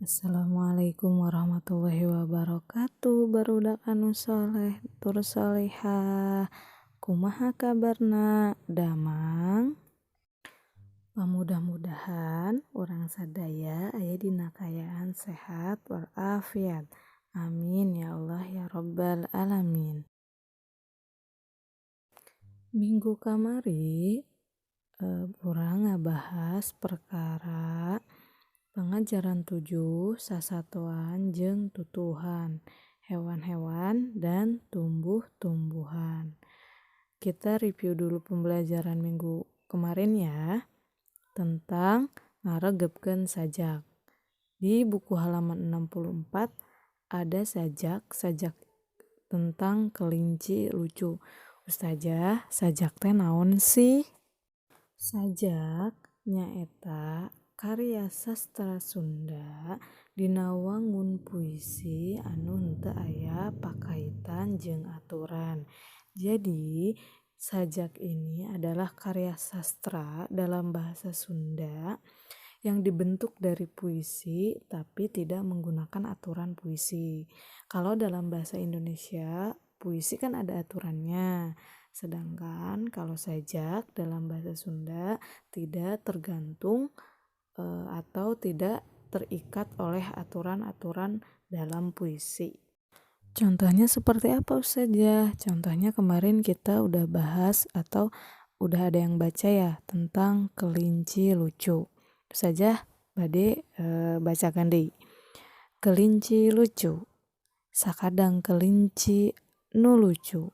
Assalamualaikum warahmatullahi wabarakatuh. Barudak anu soleh tur solehah. Kumaha kabarna? Damang. Mudah-mudahan urang sadaya aya dina kaayaan sehat walafiat. Amin ya Allah ya rabbal alamin. Minggu kamari urang ngabahas perkara pengajaran 7 sasatuan jeung tutuhan, hewan-hewan dan tumbuh-tumbuhan. Kita review dulu pembelajaran minggu kemarin ya, tentang ngaregepkeun sajak. Di buku halaman 64 ada sajak tentang kelinci lucu. Ustazah, sajak teh naon sih? Sajak nyaeta karya sastra Sunda dina wangun puisi anu henteu aya pakaitan jeung aturan. Jadi, sajak ini adalah karya sastra dalam bahasa Sunda yang dibentuk dari puisi tapi tidak menggunakan aturan puisi. Kalau dalam bahasa Indonesia, puisi kan ada aturannya. Sedangkan kalau sajak dalam bahasa Sunda tidak tergantung atau tidak terikat oleh aturan-aturan dalam puisi. Contohnya seperti apa saja? Contohnya kemarin kita udah bahas atau udah ada yang baca ya tentang kelinci lucu. Saja bade bacakan deui. Kelinci lucu. Sakadang kelinci nu lucu.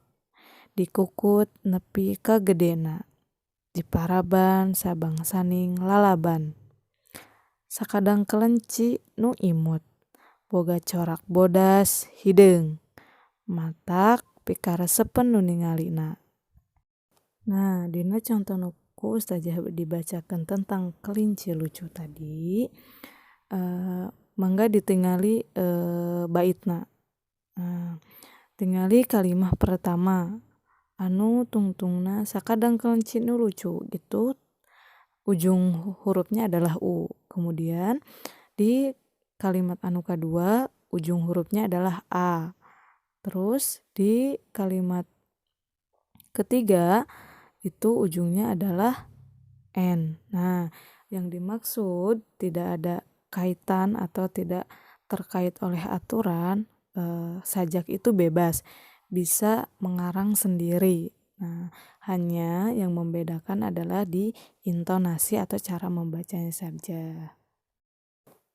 Dikukut nepi ka gedena. Diparaban sabang saning lalaban. Sakadang kelinci nu imut. Boga corak bodas hideung. Matak pikaresepen nu ningalina. Nah, dina contoh nu ku Ustazah dibacakan tentang kelinci lucu tadi, mangga ditingali baitna. Tingali kalimah pertama. Anu tungtungna sakadang kelinci nu lucu gitu. Ujung hurufnya adalah U. Kemudian di kalimat anu kedua ujung hurufnya adalah A. Terus di kalimat ketiga itu ujungnya adalah N. Nah, yang dimaksud tidak ada kaitan atau tidak terkait oleh aturan, sajak itu bebas, bisa mengarang sendiri. Nah, hanya yang membedakan adalah di intonasi atau cara membacanya saja.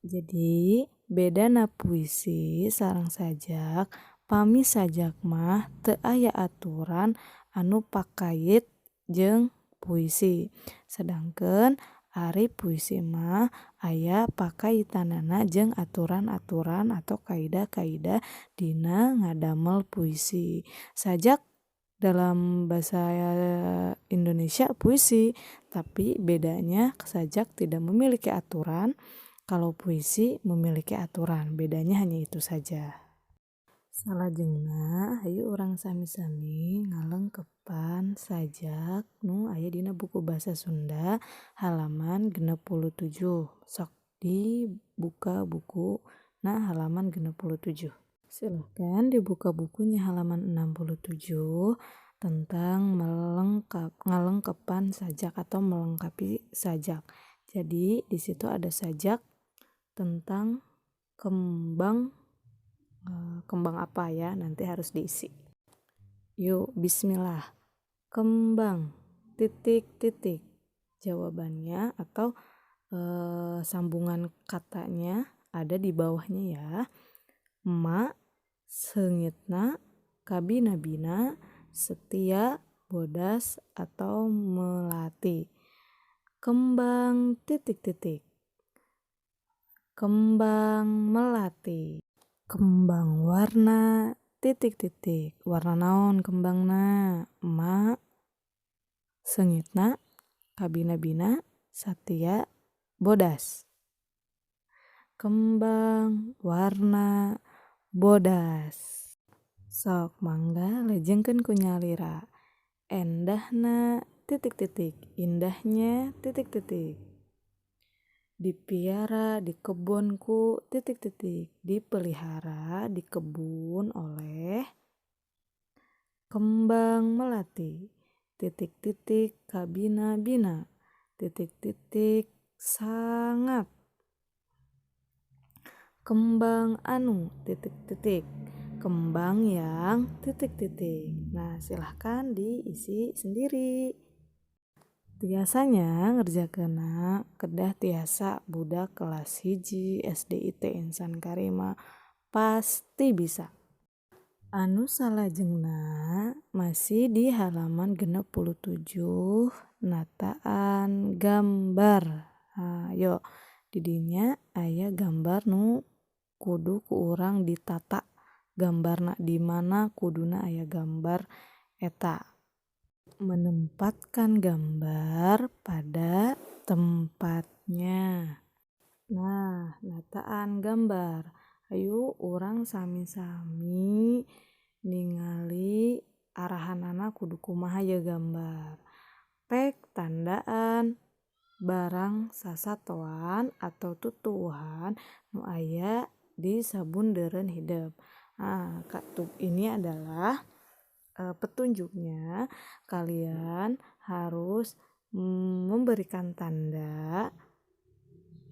Jadi, bedana puisi sareng sajak, pami sajak mah teu aya aturan anu pakait jeung puisi. Sedangkeun ari puisi mah aya pakaitanana jeung aturan-aturan atau kaidah-kaidah dina ngadamel puisi. Sajak dalam bahasa Indonesia puisi, tapi bedanya sajak tidak memiliki aturan, kalau puisi memiliki aturan. Bedanya hanya itu saja. Salajengna hayu urang sami-sami ngalengkepan sajak nu aya dina buku bahasa Sunda halaman 67. Sok dibuka buku halaman 67. Silahkan dibuka bukunya halaman 67 tentang ngalengkepan sajak atau melengkapi sajak. Jadi di situ ada sajak tentang kembang apa ya, nanti harus diisi. Yuk, bismillah. Kembang titik-titik. Jawabannya atau sambungan katanya ada di bawahnya ya. Emak, seungitna, kabina-bina, setia, bodas, atau melati. Kembang titik-titik. Kembang melati. Kembang warna titik-titik. Warna naon kembangna? Emak, seungitna, kabina-bina, satia, bodas. Kembang warna bodas. Sok mangga lejengkeun ku nyalira. Endahna titik-titik. Indahnya titik-titik. dipiara di kebunku titik-titik, dipelihara di kebun oleh kembang melati titik-titik kabina-bina titik-titik sangat kembang anu titik-titik kembang yang titik-titik. Nah, silahkan diisi sendiri. Biasanya ngerjakeuna kedah tiasa budak kelas 1 SDIT Insan Karima pasti bisa. Anu salajengna masih di halaman 67 nataan gambar. Ayo didinya aya gambar nu kudu ku urang ditata gambarna di mana kuduna aya gambar eta. Menempatkan gambar pada tempatnya. Nah, nataan gambar. Ayo urang sami-sami ningali arahanana kudu kumaha ye gambar. Pek tandaan barang sasatoan atau tutuwuhan nu aya di sabundeureun hideup. Nah, ini adalah petunjuknya. Kalian harus memberikan tanda,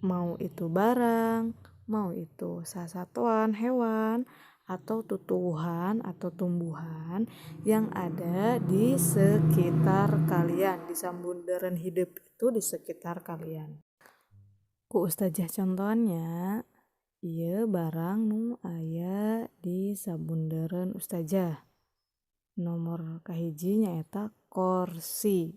mau itu barang, mau itu sasatuan hewan atau tutuwuhan atau tumbuhan yang ada di sekitar kalian, di sabundeureun hidup itu di sekitar kalian. Ku Ustazah contohnya, ieu barang nu aya di sabundeureun Ustazah. Nomor kahiji nyaeta kursi.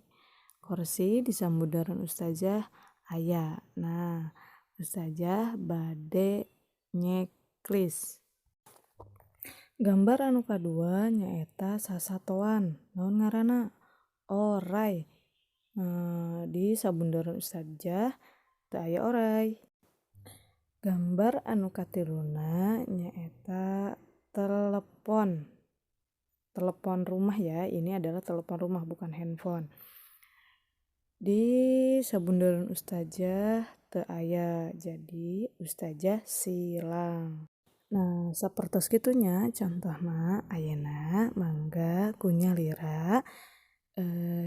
Kursi di sabundeureun Ustazah aya. Nah, Ustazah bade nyeklis. Gambar anu kadua nyaeta sasatoan. Naon ngaranna? Oray. Di sabundeureun Ustazah teu aya oray. Gambar anu katiluna nyaeta telepon. Telepon rumah ya, ini adalah telepon rumah bukan handphone. Di sabundeureun Ustazah teu aya, jadi Ustazah silang. Nah, sapertos kitunya contohna ayeuna mangga kunyalira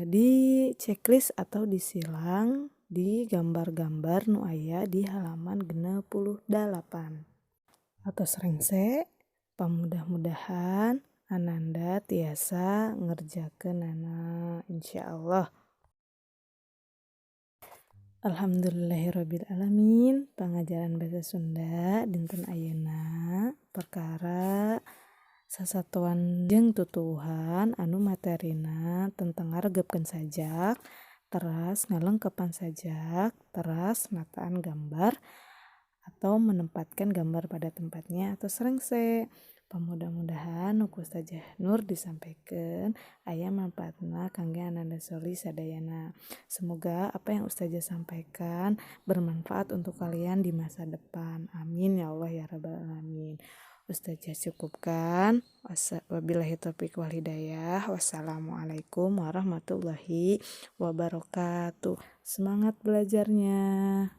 di checklist atau disilang di gambar-gambar nu aya di halaman 68. Atos rengse pamudah-mudahan Ananda tiasa ngerjakeunana insyaallah. Alhamdulillahirrabbilalamin. Pangajaran basa Sunda dinten ayeuna perkara sasatuan jeung tutuwuhan anu materina tentang ngaregepkeun sajak, teras ngalengkepan sajak, teras nataan gambar atau menempatkan gambar pada tempatnya atau serengse. Pamudah-mudahan nu ku Ustazah Nur disampaikan aya manfaatna kangge Ananda Soli sadayana. Semoga apa yang Ustazah sampaikan bermanfaat untuk kalian di masa depan. Amin ya Allah ya rabbal alamin. Ustazah cukupkan. Wabillahi taufiq wal hidayah. Wassalamualaikum warahmatullahi wabarakatuh. Semangat belajarnya.